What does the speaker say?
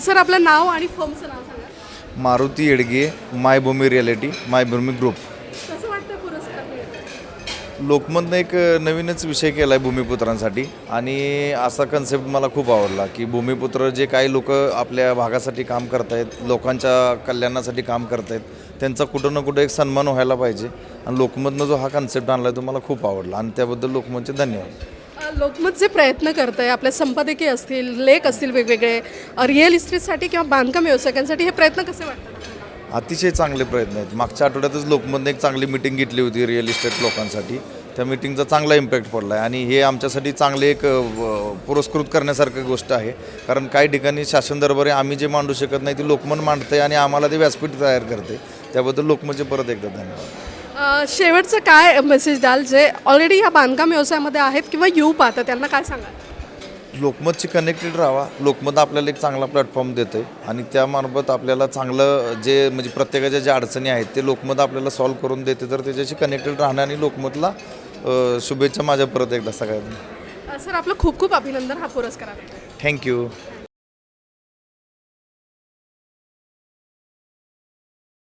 Sir आपलं नाव आणि फर्मचं नाव सांगा. Maruti Yedge, Maybhumi reality, Maybhumi group. कसं वाटतं पुरस्कार मिळतो? लोकमतनं एक नवीनच विषय केला आहे भूमिपुत्रांसाठी आणि असा कन्सेप्ट मला खूप आवडला की भूमिपुत्र जे काही लोक आपल्या भागासाठी काम करत आहेत, लोकांच्या कल्याणासाठी काम करत आहेत, त्यांचा कुठं ना कुठं एक सन्मान व्हायला पाहिजे आणि लोकमतनं जो हा कन्सेप्ट आणला आहे तो मला खूप आवडला आणि त्याबद्दल लोकमतचे धन्यवाद. लोकमत जे प्रयत्न करत आहे आपल्या संपादकीय असतील, लेख असतील वेगवेगळे, रिअल इस्टेटसाठी किंवा बांधकाम व्यावसायिकांसाठी, हे प्रयत्न कसे वाटतात? अतिशय चांगले प्रयत्न आहेत. मागच्या आठवड्यातच लोकमतने एक चांगली मीटिंग घेतली होती रिअल इस्टेट लोकांसाठी. त्या मीटिंगचा चांगला इम्पॅक्ट पडला आहे आणि हे आमच्यासाठी चांगले एक पुरस्कृत करण्यासारखी गोष्ट आहे. कारण काही ठिकाणी शासन दरबारी आम्ही जे मांडू शकत नाही ते लोकमत मांडते आणि आम्हाला ते व्यासपीठ तयार करते. त्याबद्दल लोकमतचे परत एकदा धन्यवाद. शेवटचं काय मेसेज द्याल जे ऑलरेडी ह्या बांधकाम व्यवसायामध्ये आहेत किंवा येऊ पाहतात त्यांना काय सांगाल? लोकमतशी कनेक्टेड राहावा. लोकमत आपल्याला एक चांगला प्लॅटफॉर्म देतं आहे आणि त्यामार्फत आपल्याला चांगलं जे म्हणजे प्रत्येकाच्या ज्या अडचणी आहेत ते लोकमत आपल्याला सॉल्व्ह करून देते. तर त्याच्याशी कनेक्टेड राहणं आणि लोकमतला शुभेच्छा माझ्या परत एकदा सगळ्यांना. सर आपलं खूप खूप अभिनंदन हा पुरस्काराबद्दल. थँक्यू.